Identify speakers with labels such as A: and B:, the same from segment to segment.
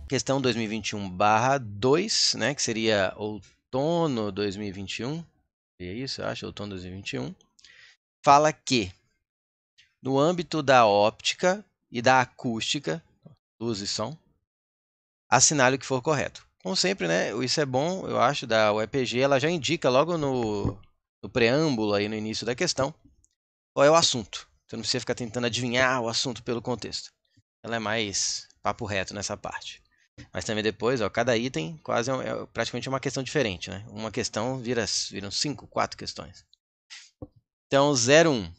A: Questão 2021/2, né, que seria outono 2021. É isso, eu acho, outono 2021. Fala que, no âmbito da óptica e da acústica, luz e som, assinale o que for correto. Como sempre, né, isso é bom, eu acho, da UEPG, ela já indica logo no preâmbulo, aí no início da questão, qual é o assunto. Você não precisa ficar tentando adivinhar o assunto pelo contexto. Ela é mais papo reto nessa parte. Mas também depois, ó, cada item quase praticamente uma questão diferente, né? Uma questão viram 5, 4 questões. Então, 0,1.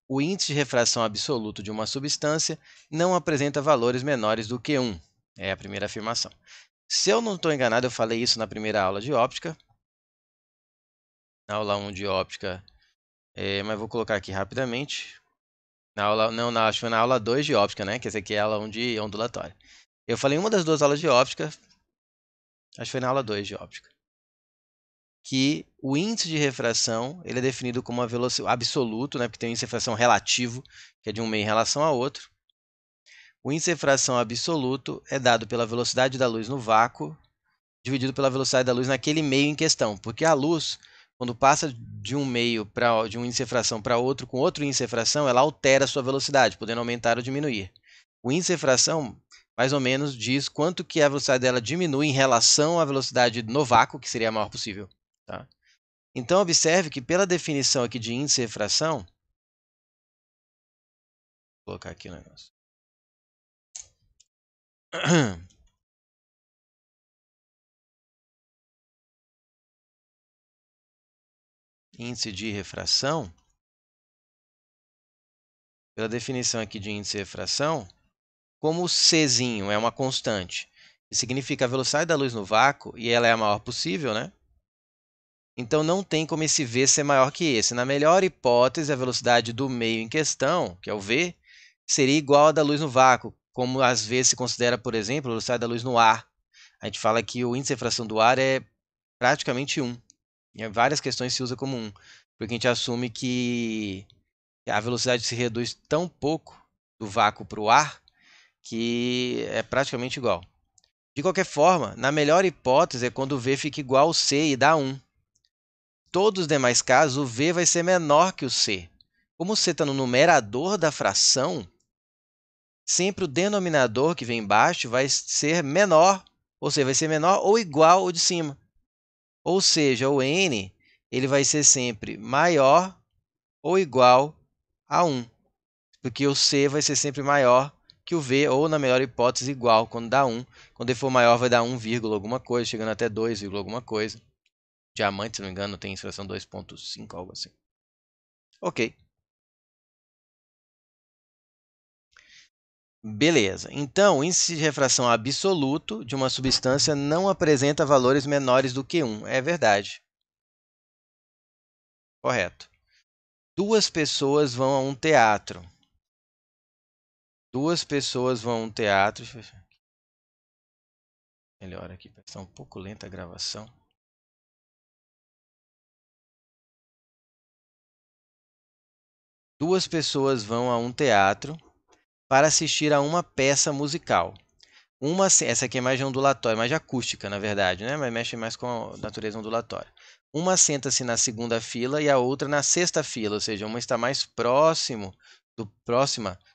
A: O índice de refração absoluto de uma substância não apresenta valores menores do que 1. É a primeira afirmação. Se eu não estou enganado, eu falei isso na primeira aula de óptica. Na aula 1 de óptica, mas vou colocar aqui rapidamente. Acho que foi na aula 2 de óptica, né? Que essa aqui é a aula 1 de ondulatória. Eu falei em uma das duas aulas de óptica, acho que foi na aula 2 de óptica, que o índice de refração ele é definido como uma velocidade absoluto, né? Porque tem o índice de refração relativo, que é de um meio em relação a outro. O índice de refração absoluto é dado pela velocidade da luz no vácuo, dividido pela velocidade da luz naquele meio em questão. Porque a luz, quando passa de um meio de um índice de refração para outro, com outro índice de refração, ela altera a sua velocidade, podendo aumentar ou diminuir. O índice de refração, mais ou menos, diz quanto que a velocidade dela diminui em relação à velocidade no vácuo, que seria a maior possível. Tá? Então, observe que pela definição aqui de índice de refração, vou colocar aqui o negócio. Índice de refração, pela definição aqui de índice de refração, como o Czinho é uma constante, que significa a velocidade da luz no vácuo, e ela é a maior possível, né? Então não tem como esse V ser maior que esse. Na melhor hipótese, a velocidade do meio em questão, que é o V, seria igual à da luz no vácuo, como às vezes se considera, por exemplo, a velocidade da luz no ar. A gente fala que o índice de refração do ar é praticamente 1. Em várias questões se usa como 1, porque a gente assume que a velocidade se reduz tão pouco do vácuo para o ar que é praticamente igual. De qualquer forma, na melhor hipótese é quando o V fica igual ao C e dá 1. Todos os demais casos, o V vai ser menor que o C. Como o C está no numerador da fração, sempre o denominador que vem embaixo vai ser menor, ou seja, vai ser menor ou igual ao de cima. Ou seja, o N ele vai ser sempre maior ou igual a 1, porque o C vai ser sempre maior que o V, ou na melhor hipótese, igual, quando dá 1. Quando ele for maior, vai dar 1, alguma coisa, chegando até 2, alguma coisa. Diamante, se não me engano, tem expressão 2,5, algo assim. Ok. Beleza. Então, o índice de refração absoluto de uma substância não apresenta valores menores do que 1. É verdade. Correto. Duas pessoas vão a um teatro. Duas pessoas vão a um teatro. Melhor aqui, está um pouco lenta a gravação. Duas pessoas vão a um teatro para assistir a uma peça musical. Essa aqui é mais de ondulatória, mais de acústica, na verdade, né? Mas mexe mais com a natureza ondulatória. Uma senta-se na segunda fila e a outra na sexta fila, ou seja, uma está mais próxima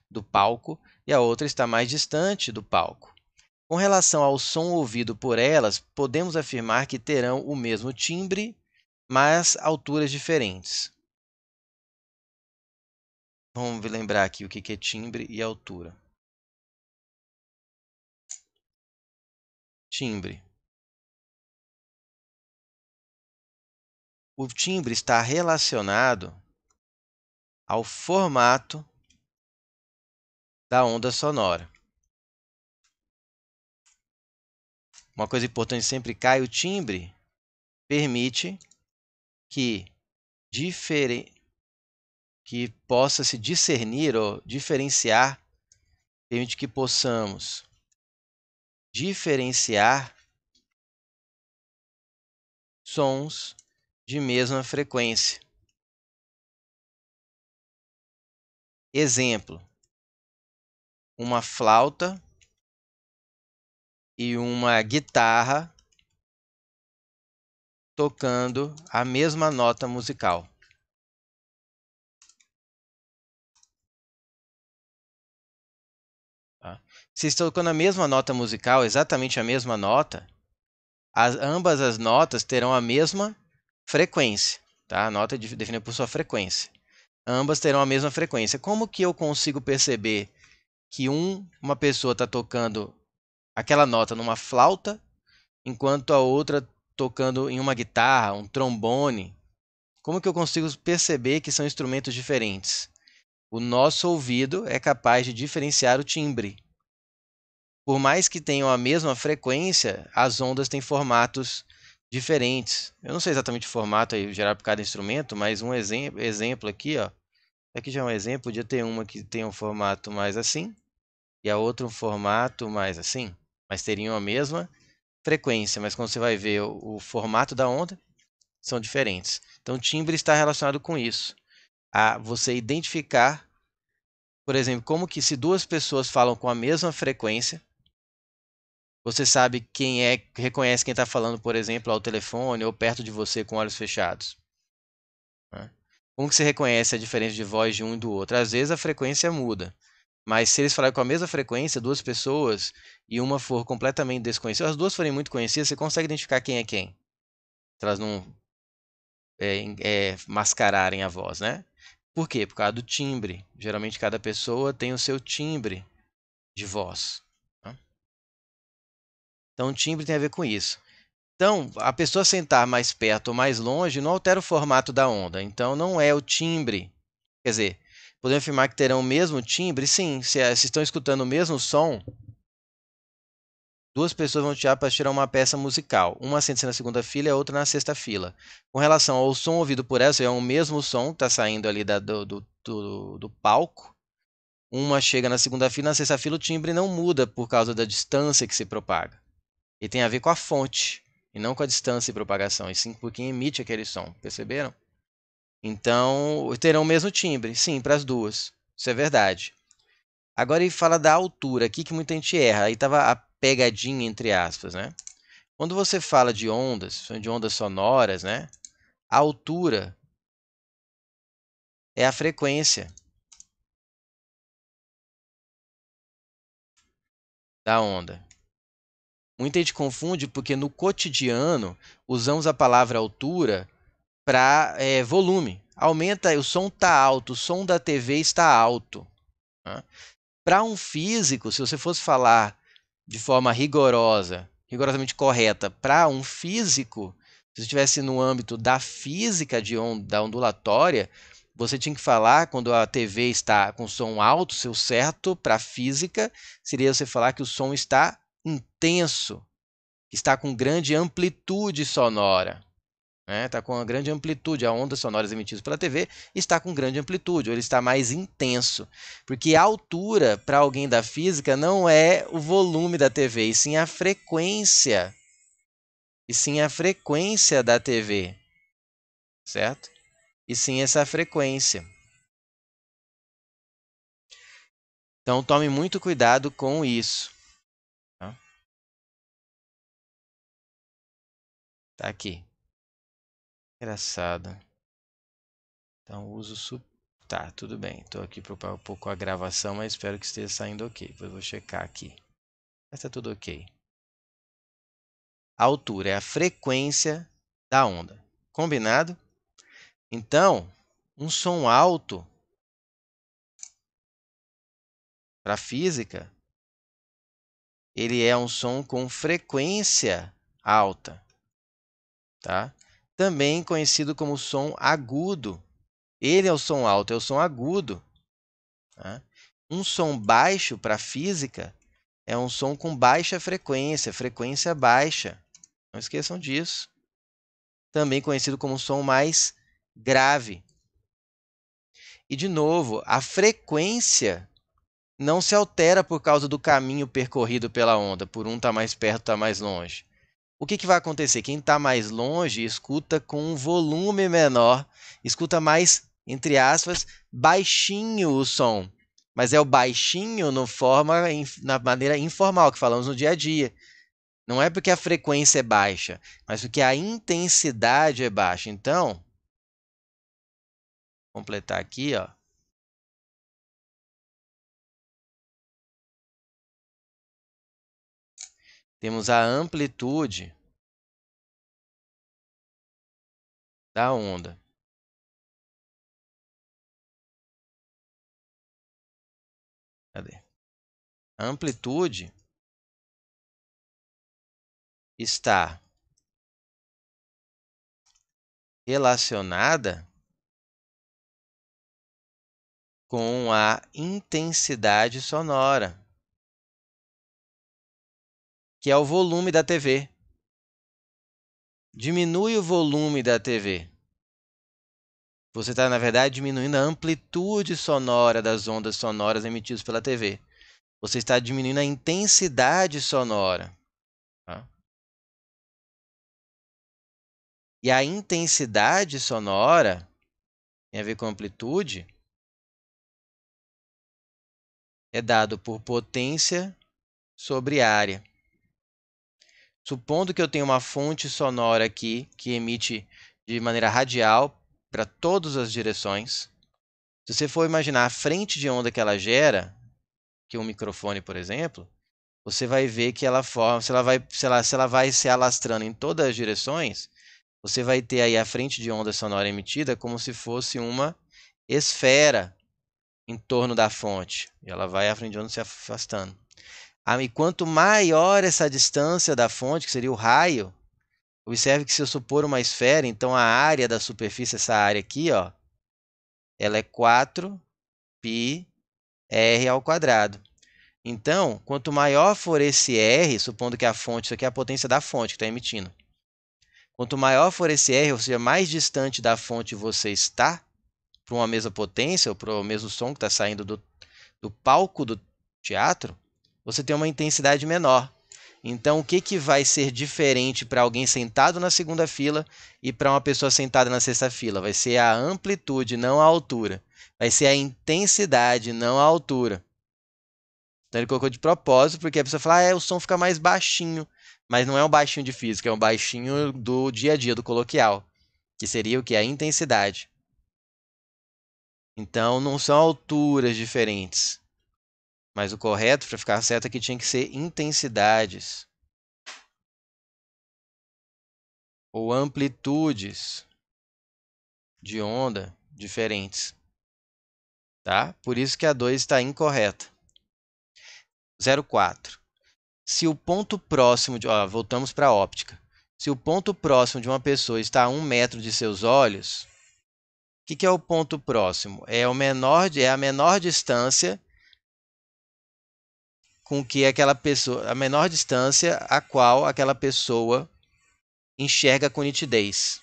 A: do palco e a outra está mais distante do palco. Com relação ao som ouvido por elas, podemos afirmar que terão o mesmo timbre, mas alturas diferentes. Vamos lembrar aqui o que é timbre e altura. Timbre. O timbre está relacionado ao formato da onda sonora. Uma coisa importante sempre cai, o timbre permite que, que possa se discernir ou diferenciar, permite que possamos diferenciar sons de mesma frequência. Exemplo: uma flauta e uma guitarra tocando a mesma nota musical. Tá? Se estão tocando a mesma nota musical, exatamente a mesma nota, ambas as notas terão a mesma frequência. Tá? A nota é definida por sua frequência. Ambas terão a mesma frequência. Como que eu consigo perceber que uma pessoa está tocando aquela nota numa flauta, enquanto a outra tocando em uma guitarra, um trombone? Como que eu consigo perceber que são instrumentos diferentes? O nosso ouvido é capaz de diferenciar o timbre. Por mais que tenham a mesma frequência, as ondas têm formatos diferentes. Eu não sei exatamente o formato aí gerado por cada instrumento, mas um exemplo aqui, ó. Aqui já é um exemplo, podia ter uma que tem um formato mais assim e a outra um formato mais assim, mas teriam a mesma frequência, mas quando você vai ver o formato da onda, são diferentes. Então, o timbre está relacionado com isso, a você identificar, por exemplo, como que se duas pessoas falam com a mesma frequência, você sabe quem reconhece quem está falando, por exemplo, ao telefone ou perto de você com olhos fechados. Né? Como que você reconhece a diferença de voz de um e do outro? Às vezes a frequência muda, mas se eles falarem com a mesma frequência, duas pessoas, e uma for completamente desconhecida, as duas forem muito conhecidas, você consegue identificar quem é quem. Se elas não mascararem a voz, né? Por quê? Por causa do timbre. Geralmente cada pessoa tem o seu timbre de voz. Né? Então o timbre tem a ver com isso. Então, a pessoa sentar mais perto ou mais longe não altera o formato da onda. Então, não é o timbre. Quer dizer, podemos afirmar que terão o mesmo timbre? Sim, se estão escutando o mesmo som, duas pessoas vão tirar para tirar uma peça musical. Uma senta na segunda fila e a outra na sexta fila. Com relação ao som ouvido por essa, é o mesmo som que está saindo ali do palco. Uma chega na segunda fila, na sexta fila o timbre não muda por causa da distância que se propaga. E tem a ver com a fonte, e não com a distância de propagação, e sim por quem emite aquele som. Perceberam? Então, terão o mesmo timbre, sim, para as duas. Isso é verdade. Agora ele fala da altura, aqui que muita gente erra. Aí estava a pegadinha, entre aspas, né? Quando você fala de ondas sonoras, né? A altura é a frequência da onda. Muita gente confunde porque no cotidiano usamos a palavra altura para volume. Aumenta, o som está alto, o som da TV está alto. Né? Para um físico, se você fosse falar de forma rigorosamente correta, para um físico, se você estivesse no âmbito da física da ondulatória, você tinha que falar quando a TV está com som alto, seu certo para a física seria você falar que o som está intenso, que está com grande amplitude sonora. Está com uma grande amplitude, a ondas sonoras emitidas pela TV está com grande amplitude, ou ele está mais intenso. Porque a altura, para alguém da física, não é o volume da TV, e sim a frequência. E sim a frequência da TV. Certo? E sim essa frequência. Então tome muito cuidado com isso. Tá aqui. Engraçado. Então uso Tá, tudo bem. Estou aqui para um pouco a gravação, mas espero que esteja saindo ok. Depois eu vou checar aqui. Mas está tudo ok. A altura é a frequência da onda. Combinado? Então, um som alto para física, ele é um som com frequência alta, tá? Também conhecido como som agudo. Ele é o som alto, é o som agudo. Tá? Um som baixo para física é um som com baixa frequência, frequência baixa. Não esqueçam disso. Também conhecido como som mais grave. E, de novo, a frequência não se altera por causa do caminho percorrido pela onda, por um estar mais perto, estar mais longe. O que vai acontecer? Quem está mais longe escuta com um volume menor, escuta mais, entre aspas, baixinho o som. Mas é o baixinho na maneira informal que falamos no dia a dia. Não é porque a frequência é baixa, mas porque a intensidade é baixa. Então, vou completar aqui, ó. Temos a amplitude da onda. Cadê? A amplitude está relacionada com a intensidade sonora, que é o volume da TV. Diminui o volume da TV. Você está, na verdade, diminuindo a amplitude sonora das ondas sonoras emitidas pela TV. Você está diminuindo a intensidade sonora. Tá? E a intensidade sonora tem a ver com amplitude, é dado por potência sobre área. Supondo que eu tenho uma fonte sonora aqui que emite de maneira radial para todas as direções. Se você for imaginar a frente de onda que ela gera, que é um microfone, por exemplo, você vai ver que ela forma, se ela vai se alastrando em todas as direções, você vai ter aí a frente de onda sonora emitida como se fosse uma esfera em torno da fonte. E ela vai a frente de onda se afastando. E quanto maior essa distância da fonte, que seria o raio, observe que se eu supor uma esfera, então a área da superfície, essa área aqui, ó, ela é 4πr². Então, quanto maior for esse R, supondo que a fonte, isso aqui é a potência da fonte que está emitindo. Quanto maior for esse R, ou seja, mais distante da fonte você está, para uma mesma potência, ou para o mesmo som que está saindo do palco do teatro, você tem uma intensidade menor. Então, o que, que vai ser diferente para alguém sentado na segunda fila e para uma pessoa sentada na sexta fila? Vai ser a amplitude, não a altura. Vai ser a intensidade, não a altura. Então, ele colocou de propósito, porque a pessoa fala, o som fica mais baixinho. Mas não é um baixinho de física, é um baixinho do dia a dia, do coloquial. Que seria o que? A intensidade. Então, não são alturas diferentes. Mas o correto, para ficar certo, aqui tinha que ser intensidades. Ou amplitudes de onda diferentes. Tá? Por isso que a 2 está incorreta. 0,4. Se o ponto próximo de... voltamos para a óptica. Se o ponto próximo de uma pessoa está a 1 metro de seus olhos, o que é o ponto próximo? É a menor distância com que aquela pessoa, a menor distância a qual aquela pessoa enxerga com nitidez.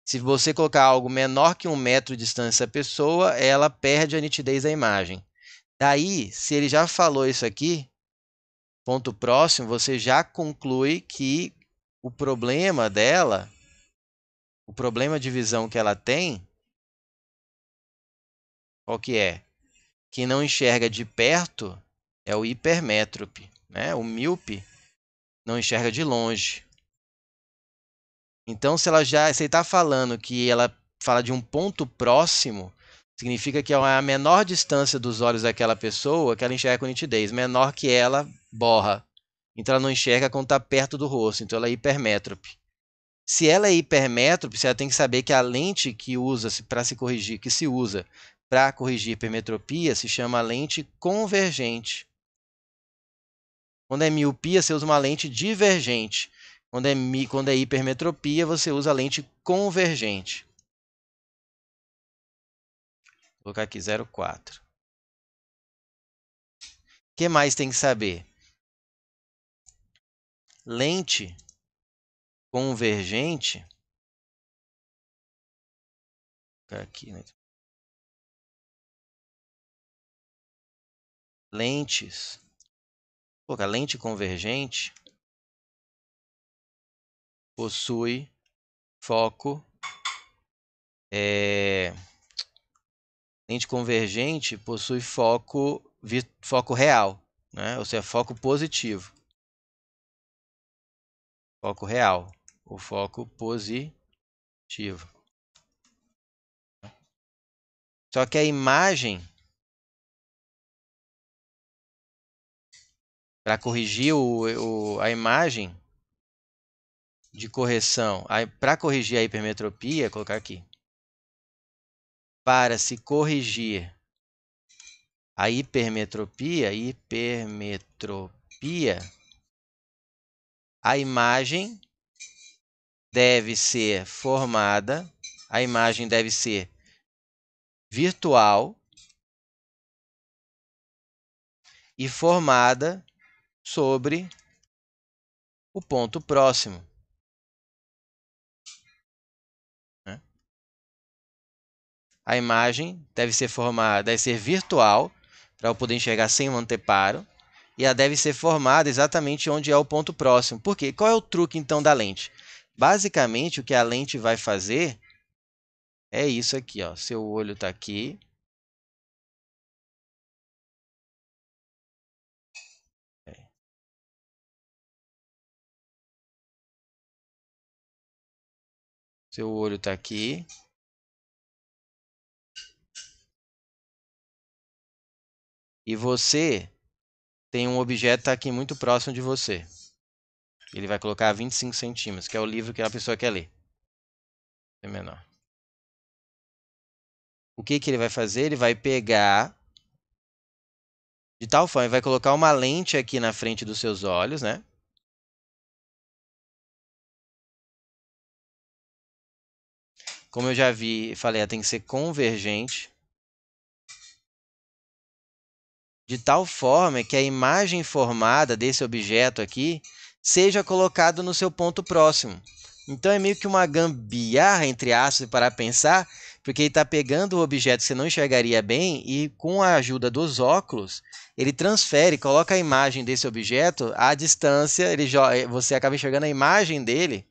A: Se você colocar algo menor que 1 metro de distância da pessoa, ela perde a nitidez da imagem. Daí, se ele já falou isso aqui, ponto próximo, você já conclui que o problema dela, o problema de visão que ela tem, qual que é? Quem não enxerga de perto é o hipermétrope, né? O míope não enxerga de longe. Então, se ele está falando que ela fala de um ponto próximo, significa que é a menor distância dos olhos daquela pessoa que ela enxerga com nitidez, menor que ela borra. Então, ela não enxerga quando está perto do rosto, então ela é hipermétrope. Se ela é hipermétrope, você tem que saber que a lente que usa-se para se corrigir, que se usa para corrigir hipermetropia, se chama lente convergente. Quando é miopia, você usa uma lente divergente. Quando é hipermetropia, você usa a lente convergente. Vou colocar aqui 0,4. O que mais tem que saber? Lente convergente. Vou colocar aqui, né? Lentes. Vou colocar lente convergente possui foco. Lente convergente possui foco real, né? Ou seja, foco positivo. Foco real. O foco positivo. Só que a imagem, para corrigir a imagem de correção, para corrigir a hipermetropia, colocar aqui. Para se corrigir a hipermetropia, a imagem deve ser formada, a imagem deve ser virtual e formada sobre o ponto próximo. Né? A imagem deve ser formada, deve ser virtual, para eu poder enxergar sem um anteparo, e ela deve ser formada exatamente onde é o ponto próximo. Por quê? Qual é o truque, então, da lente? Basicamente, o que a lente vai fazer é isso aqui, ó. Seu olho está aqui. Seu olho está aqui. E você tem um objeto aqui muito próximo de você. Ele vai colocar 25 centímetros, que é o livro que a pessoa quer ler. É menor. O que ele vai fazer? Ele vai pegar de tal forma, ele vai colocar uma lente aqui na frente dos seus olhos, né? Como eu já falei, ela tem que ser convergente. De tal forma que a imagem formada desse objeto aqui seja colocada no seu ponto próximo. Então é meio que uma gambiarra, entre aspas, para pensar, porque ele está pegando o objeto que você não enxergaria bem e, com a ajuda dos óculos, ele transfere, coloca a imagem desse objeto à distância, você acaba enxergando a imagem dele,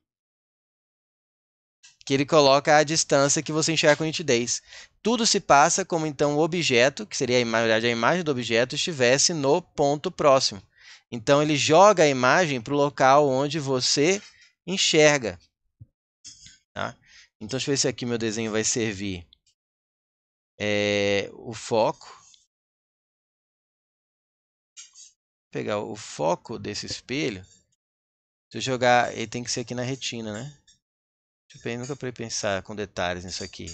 A: que ele coloca à distância que você enxerga com nitidez. Tudo se passa como então o objeto, que seria na verdade a imagem do objeto, estivesse no ponto próximo. Então ele joga a imagem para o local onde você enxerga. Tá? Então deixa eu ver se aqui meu desenho vai servir. O foco. Vou pegar o foco desse espelho. Se eu jogar, ele tem que ser aqui na retina, né? Eu nunca parei pensar com detalhes nisso aqui.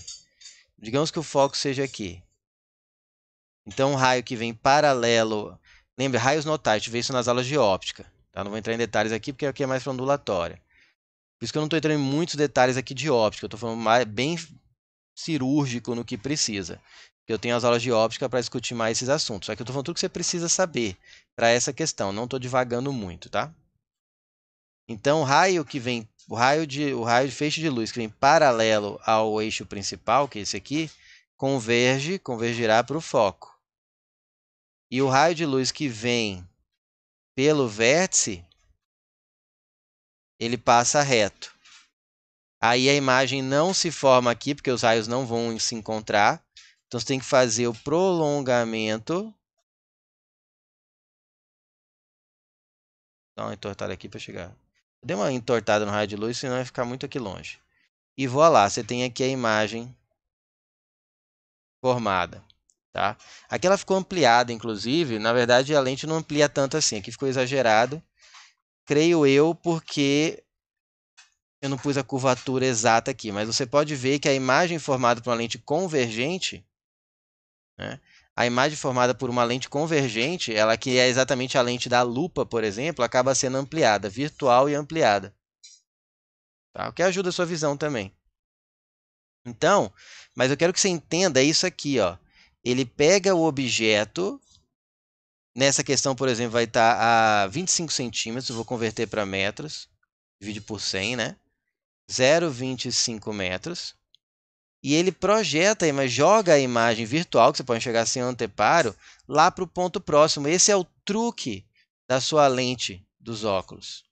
A: Digamos que o foco seja aqui. Então, um raio que vem paralelo... Lembra, raios notáveis, a gente vê isso nas aulas de óptica. Tá? Não vou entrar em detalhes aqui, porque aqui é mais para ondulatória. Por isso que eu não estou entrando em muitos detalhes aqui de óptica. Eu estou falando mais, bem cirúrgico no que precisa. Eu tenho as aulas de óptica para discutir mais esses assuntos. Só que eu estou falando tudo que você precisa saber para essa questão. Não estou divagando muito, tá? Então, o raio de feixe de luz que vem paralelo ao eixo principal, que é esse aqui, convergirá para o foco. E o raio de luz que vem pelo vértice, ele passa reto. Aí a imagem não se forma aqui, porque os raios não vão se encontrar. Então, você tem que fazer o prolongamento. Dá uma entortada aqui para chegar. Dei uma entortada no raio de luz, senão vai ficar muito aqui longe. E voa lá, você tem aqui a imagem formada. Tá? Aqui ela ficou ampliada, inclusive. Na verdade, a lente não amplia tanto assim. Aqui ficou exagerado. Creio eu, porque eu não pus a curvatura exata aqui. Mas você pode ver que a imagem formada por uma lente convergente, né? A imagem formada por uma lente convergente, ela que é exatamente a lente da lupa, por exemplo, acaba sendo ampliada, virtual e ampliada. Tá? O que ajuda a sua visão também. Então, mas eu quero que você entenda isso aqui, ó. Ele pega o objeto, nessa questão, por exemplo, vai estar a 25 centímetros, eu vou converter para metros, divide por 100, né? 0,25 metros. E ele projeta, mas joga a imagem virtual, que você pode enxergar sem anteparo, lá para o ponto próximo. Esse é o truque da sua lente dos óculos.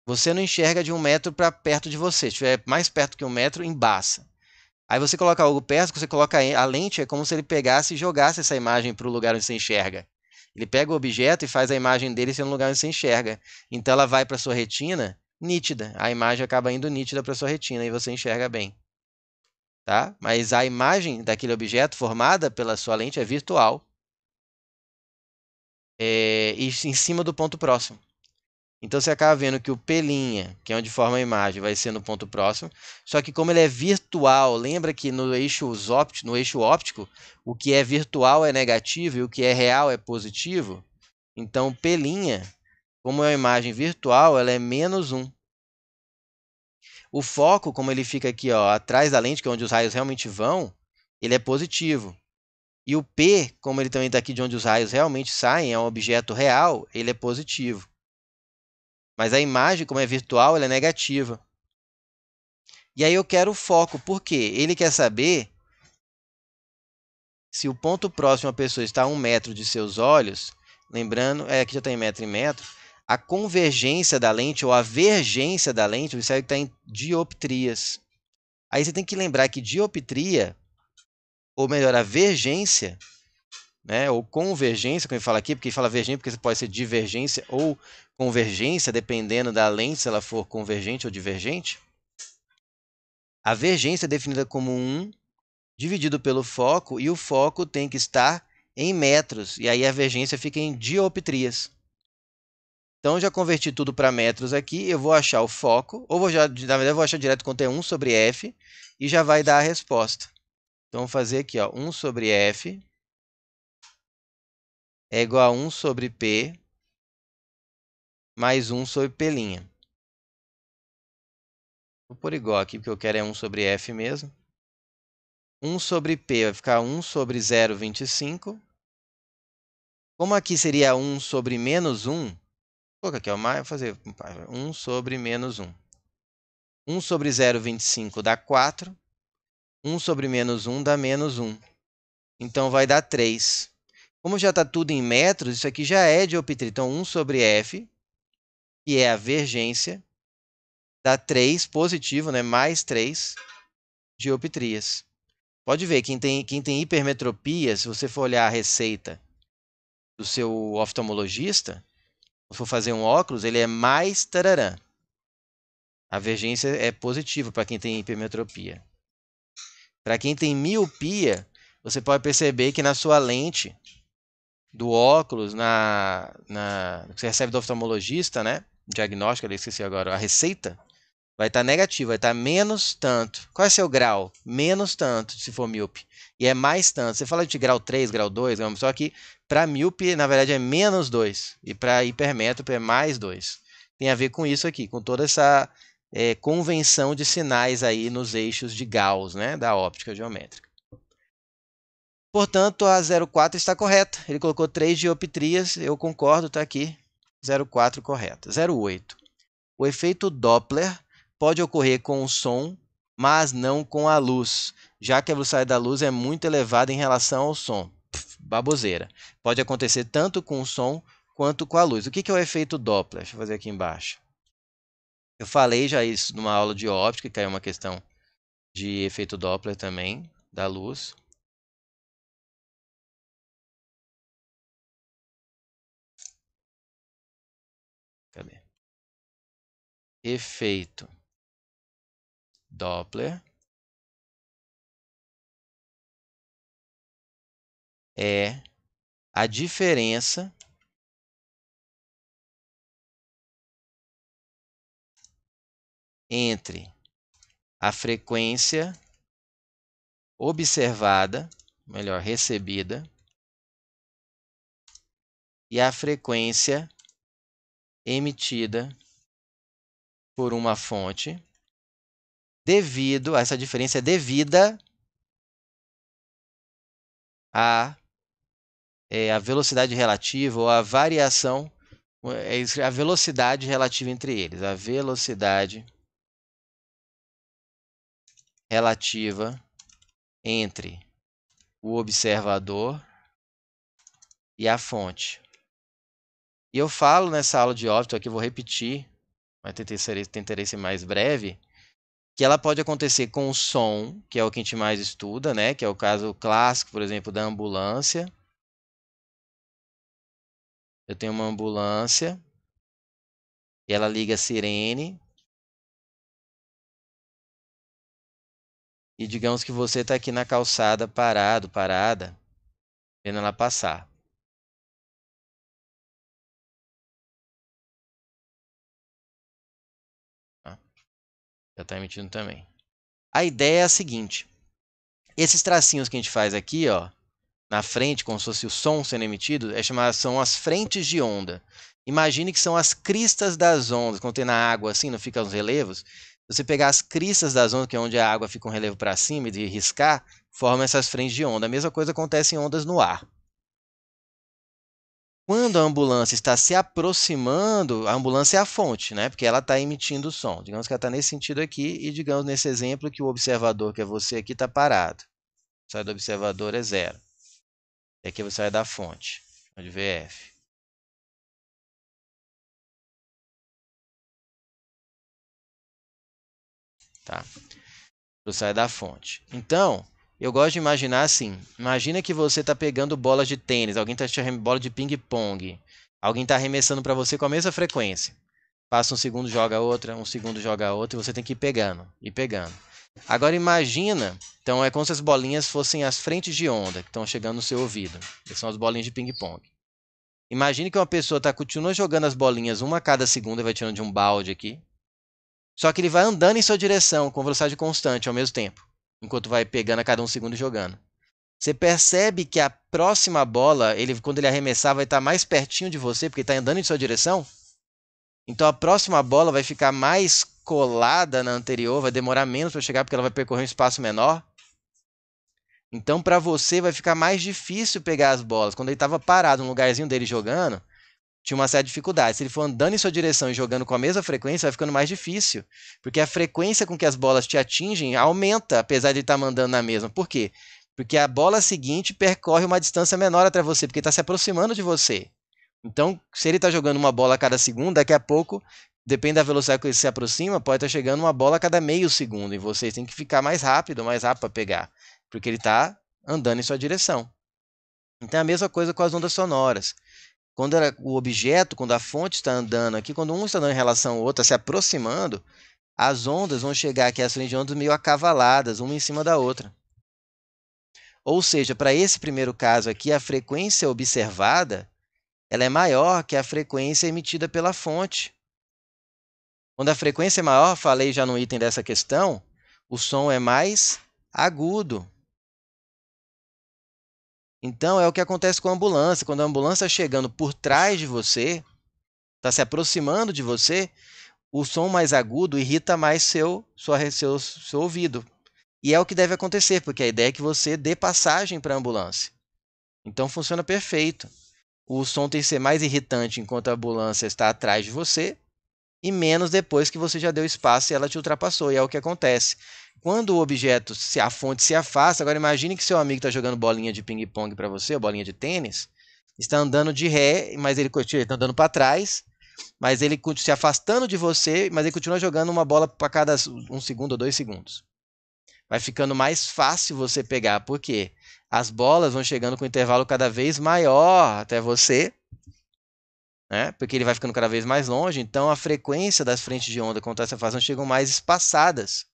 A: Você não enxerga de 1 metro para perto de você. Se estiver mais perto que 1 metro, embaça. Aí você coloca algo perto, você coloca a lente, é como se ele pegasse e jogasse essa imagem para o lugar onde você enxerga. Ele pega o objeto e faz a imagem dele ser um lugar onde você enxerga. Então ela vai para sua retina nítida. A imagem acaba indo nítida para sua retina e você enxerga bem. Tá? Mas a imagem daquele objeto formada pela sua lente é virtual. E em cima do ponto próximo. Então você acaba vendo que o P', que é onde forma a imagem, vai ser no ponto próximo. Só que como ele é virtual, lembra que no eixo óptico, o que é virtual é negativo e o que é real é positivo? Então o P', como é uma imagem virtual, ela é -1. O foco, como ele fica aqui, ó, atrás da lente, que é onde os raios realmente vão, ele é positivo. E o P, como ele também está aqui de onde os raios realmente saem, é um objeto real, ele é positivo. Mas a imagem, como é virtual, ela é negativa. E aí eu quero o foco, por quê? Ele quer saber se o ponto próximo à pessoa está a 1 metro de seus olhos, lembrando, aqui já está em metro, a convergência da lente ou a vergência da lente, observe que está em dioptrias. Aí você tem que lembrar que dioptria, ou melhor, a vergência, né, ou convergência, como ele fala aqui, porque ele fala vergência, porque pode ser divergência ou convergência, dependendo da lente, se ela for convergente ou divergente. A vergência é definida como 1 dividido pelo foco, e o foco tem que estar em metros, e aí a vergência fica em dioptrias. Então, já converti tudo para metros aqui, eu vou achar o foco, ou na verdade, eu vou achar direto quanto é 1 sobre f, e já vai dar a resposta. Então, vou fazer aqui, ó, 1 sobre f é igual a 1 sobre p mais 1 sobre p'. Vou pôr igual aqui, porque eu quero é 1 sobre f mesmo. 1 sobre p vai ficar 1 sobre 0,25. Como aqui seria 1 sobre -1, vou colocar aqui, ó, vou fazer 1 sobre -1. 1 sobre 0,25 dá 4. 1 sobre -1 dá -1. Então, vai dar 3. Como já está tudo em metros, isso aqui já é dioptria. Então, 1 sobre f, que é a vergência, dá 3 positivo, né? Mais 3 dioptrias. Pode ver, quem tem hipermetropia, se você for olhar a receita do seu oftalmologista, se for fazer um óculos, ele é mais tararã. A vergência é positiva para quem tem hipermetropia. Para quem tem miopia, você pode perceber que na sua lente do óculos, que você recebe do oftalmologista, né? Diagnóstico, eu esqueci agora, a receita, vai estar negativa, vai estar menos tanto. Qual é seu grau? Menos tanto, se for míope. E é mais tanto. Você fala de grau 3, grau 2, só que para míope, na verdade, é -2. E para hipermétrope é mais 2. Tem a ver com isso aqui, com toda essa convenção de sinais aí nos eixos de Gauss, né, da óptica geométrica. Portanto, a 0,4 está correta. Ele colocou 3 dioptrias, eu concordo, está aqui. 0,4 correta. 0,8. O efeito Doppler pode ocorrer com o som, mas não com a luz, já que a velocidade da luz é muito elevada em relação ao som. Baboseira. Pode acontecer tanto com o som quanto com a luz. O que é o efeito Doppler? Deixa eu fazer aqui embaixo. Eu falei já isso numa aula de óptica, que caiu uma questão de efeito Doppler também, da luz. Cadê? Efeito Doppler é a diferença entre a frequência observada, melhor, recebida, e a frequência emitida por uma fonte, devido, essa diferença é devida à a velocidade relativa ou a variação, a velocidade relativa entre eles, a velocidade relativa entre o observador e a fonte. E eu falo nessa aula de óptica, aqui eu vou repetir, mas tentarei ser mais breve, que ela pode acontecer com o som, que é o que a gente mais estuda, né? Que é o caso clássico, por exemplo, da ambulância. eu tenho uma ambulância e ela liga a sirene. E digamos que você está aqui na calçada parada, vendo ela passar. Tá? Já está emitindo também. A ideia é a seguinte. Esses tracinhos que a gente faz aqui, ó, na frente, como se fosse o som sendo emitido, são as frentes de onda. Imagine que são as cristas das ondas. Quando tem na água assim, não fica os relevos. Se você pegar as cristas das ondas, que é onde a água fica um relevo para cima e de riscar, forma essas frentes de onda. A mesma coisa acontece em ondas no ar. Quando a ambulância está se aproximando, a ambulância é a fonte, né? Porque ela está emitindo o som. Digamos que ela está nesse sentido aqui e digamos nesse exemplo que o observador, que é você aqui, está parado. O sai do observador é 0. E aqui você vai da fonte, onde VF. Tá? Você sai da fonte. Então, eu gosto de imaginar assim. Imagina que você está pegando bolas de tênis, alguém está te arremessando bola de ping-pong. Alguém está arremessando para você com a mesma frequência. Passa um segundo, joga outra, um segundo, joga outra, e você tem que ir pegando, e pegando. Agora imagina, então é como se as bolinhas fossem as frentes de onda que estão chegando no seu ouvido. Que são as bolinhas de ping-pong. Imagine que uma pessoa continua jogando as bolinhas uma a cada segundo, e vai tirando de um balde aqui. Só que ele vai andando em sua direção com velocidade constante ao mesmo tempo, enquanto vai pegando a cada um segundo e jogando. Você percebe que a próxima bola, quando ele arremessar, vai estar mais pertinho de você, porque está andando em sua direção? Então a próxima bola vai ficar mais colada na anterior, vai demorar menos para chegar, porque ela vai percorrer um espaço menor. Então para você vai ficar mais difícil pegar as bolas. Quando ele estava parado no lugarzinho dele jogando, tinha uma certa dificuldade. Se ele for andando em sua direção e jogando com a mesma frequência, vai ficando mais difícil. Porque a frequência com que as bolas te atingem aumenta, apesar de ele estar mandando na mesma. Por quê? Porque a bola seguinte percorre uma distância menor até você, porque está se aproximando de você. Então, se ele está jogando uma bola a cada segundo, daqui a pouco, depende da velocidade que ele se aproxima, pode estar chegando uma bola a cada meio segundo. E vocês têm que ficar mais rápido para pegar. Porque ele está andando em sua direção. Então é a mesma coisa com as ondas sonoras. Quando o objeto, quando a fonte está andando aqui, quando um está andando em relação ao outro, está se aproximando, as ondas vão chegar aqui, as frentes de ondas meio acavaladas, uma em cima da outra. Ou seja, para esse primeiro caso aqui, a frequência observada ela é maior que a frequência emitida pela fonte. Quando a frequência é maior, falei já no item dessa questão, o som é mais agudo. Então, é o que acontece com a ambulância. Quando a ambulância está chegando por trás de você, está se aproximando de você, o som mais agudo irrita mais seu ouvido. E é o que deve acontecer, porque a ideia é que você dê passagem para a ambulância. Então, funciona perfeito. O som tem que ser mais irritante enquanto a ambulância está atrás de você e menos depois que você já deu espaço e ela te ultrapassou. E é o que acontece. Quando o objeto, se a fonte se afasta, agora imagine que seu amigo está jogando bolinha de ping-pong para você, ou bolinha de tênis, está andando de ré, mas ele está andando para trás, mas ele se afastando de você, mas ele continua jogando uma bola para cada 1 segundo ou 2 segundos. Vai ficando mais fácil você pegar, porque as bolas vão chegando com um intervalo cada vez maior até você, né? Porque ele vai ficando cada vez mais longe, então a frequência das frentes de onda com essa fase chegam mais espaçadas.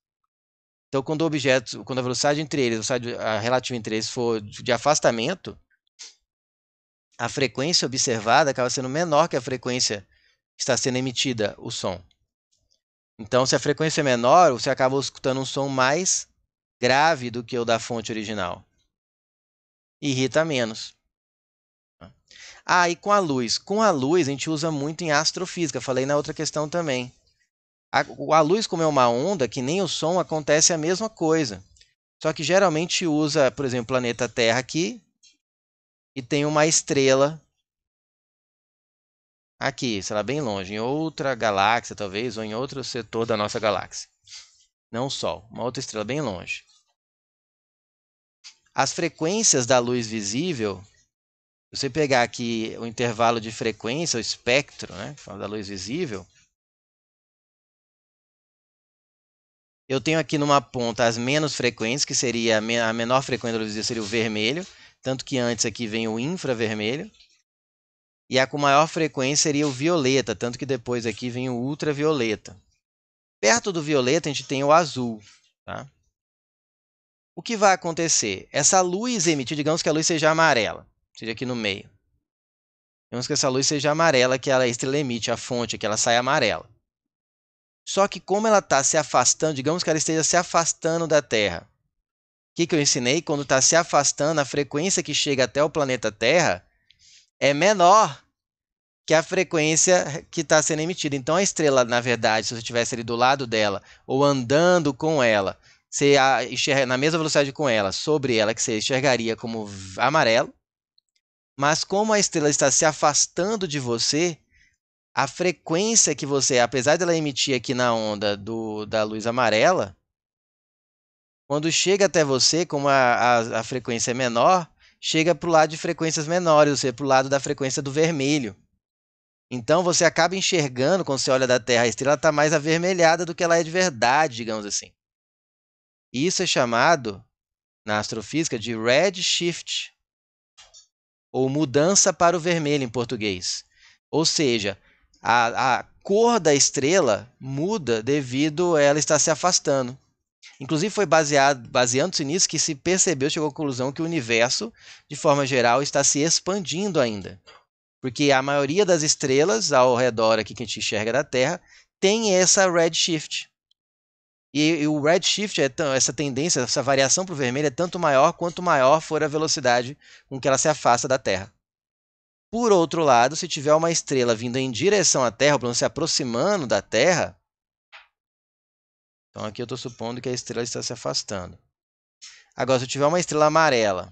A: Então, quando a velocidade entre eles, a relativa entre eles for de afastamento, a frequência observada acaba sendo menor que a frequência que está sendo emitida, o som. Então, se a frequência é menor, você acaba escutando um som mais grave do que o da fonte original. Irrita menos. Ah, e com a luz? Com a luz, a gente usa muito em astrofísica. Falei na outra questão também. A luz, como é uma onda, que nem o som, acontece a mesma coisa. Só que geralmente usa, por exemplo, o planeta Terra aqui e tem uma estrela aqui, sei lá, bem longe, em outra galáxia, talvez, ou em outro setor da nossa galáxia. Não o Sol, uma outra estrela bem longe. As frequências da luz visível, se você pegar aqui o intervalo de frequência, o espectro, né, da luz visível, eu tenho aqui numa ponta as menos frequentes, que seria a menor frequência da luz visível seria o vermelho, tanto que antes aqui vem o infravermelho. E a com maior frequência seria o violeta, tanto que depois aqui vem o ultravioleta. Perto do violeta, a gente tem o azul. Tá? O que vai acontecer? Essa luz emitida, digamos que a luz seja amarela, seja aqui no meio. Digamos que essa luz seja amarela, que a estrela emite, a fonte, que ela sai amarela. Só que como ela está se afastando, digamos que ela esteja se afastando da Terra. O que eu ensinei? Quando está se afastando, a frequência que chega até o planeta Terra é menor que a frequência que está sendo emitida. Então, a estrela, na verdade, se você estivesse ali do lado dela ou andando com ela, você enxerga na mesma velocidade com ela, sobre ela, que você enxergaria como amarelo. Mas como a estrela está se afastando de você, a frequência que você, apesar dela emitir aqui na onda da luz amarela, quando chega até você, como a frequência é menor, chega para o lado de frequências menores, ou seja, para o lado da frequência do vermelho. Então você acaba enxergando, quando você olha da Terra, a estrela está mais avermelhada do que ela é de verdade, digamos assim. Isso é chamado, na astrofísica, de redshift, ou mudança para o vermelho em português. Ou seja, a cor da estrela muda devido a ela estar se afastando. Inclusive foi baseando-se nisso que se percebeu, chegou à conclusão que o universo, de forma geral, está se expandindo ainda. Porque a maioria das estrelas ao redor aqui que a gente enxerga da Terra tem essa redshift. E o redshift, essa tendência, essa variação para o vermelho é tanto maior quanto maior for a velocidade com que ela se afasta da Terra. Por outro lado, se tiver uma estrela vindo em direção à Terra, ou pelo menos se aproximando da Terra, então aqui eu estou supondo que a estrela está se afastando. Agora, se eu tiver uma estrela amarela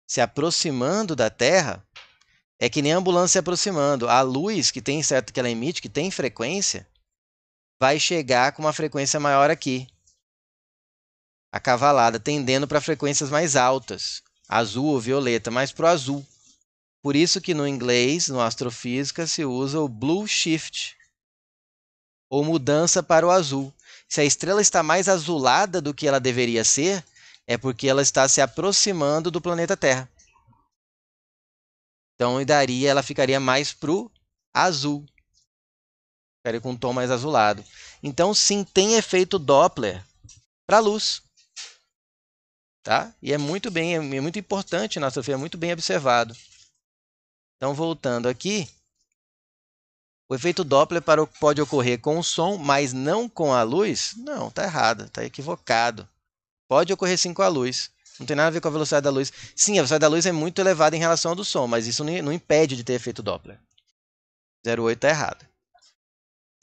A: se aproximando da Terra, é que nem a ambulância se aproximando. A luz que tem certo que ela emite, que tem frequência, vai chegar com uma frequência maior aqui, acavalada, tendendo para frequências mais altas, azul ou violeta, mais para o azul. Por isso que no inglês, no astrofísica, se usa o blue shift, ou mudança para o azul. Se a estrela está mais azulada do que ela deveria ser, é porque ela está se aproximando do planeta Terra. Então, ela ficaria mais para o azul. Ficaria com um tom mais azulado. Então, sim, tem efeito Doppler para a luz. Tá? E é muito importante na astrofísica, é muito bem observado. Então, voltando aqui, o efeito Doppler pode ocorrer com o som, mas não com a luz? Não, está errado, está equivocado. Pode ocorrer sim com a luz. Não tem nada a ver com a velocidade da luz. Sim, a velocidade da luz é muito elevada em relação ao do som, mas isso não impede de ter efeito Doppler. 08 está errado.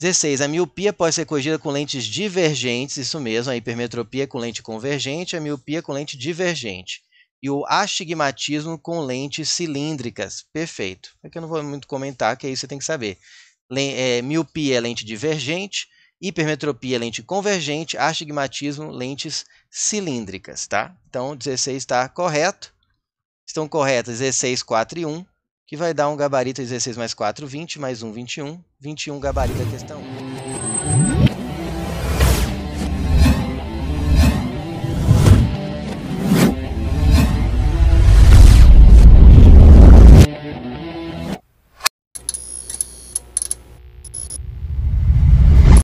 A: 16. A miopia pode ser corrigida com lentes divergentes, isso mesmo, a hipermetropia com lente convergente, a miopia com lente divergente. E o astigmatismo com lentes cilíndricas. Perfeito. Aqui eu não vou muito comentar, que aí você tem que saber. Miopia é lente divergente, hipermetropia é lente convergente, astigmatismo, lentes cilíndricas. Tá? Então, 16 está correto. Estão corretas 16, 4 e 1. Que vai dar um gabarito 16 mais 4, 20, mais 1, 21. 21 gabarito da questão 1.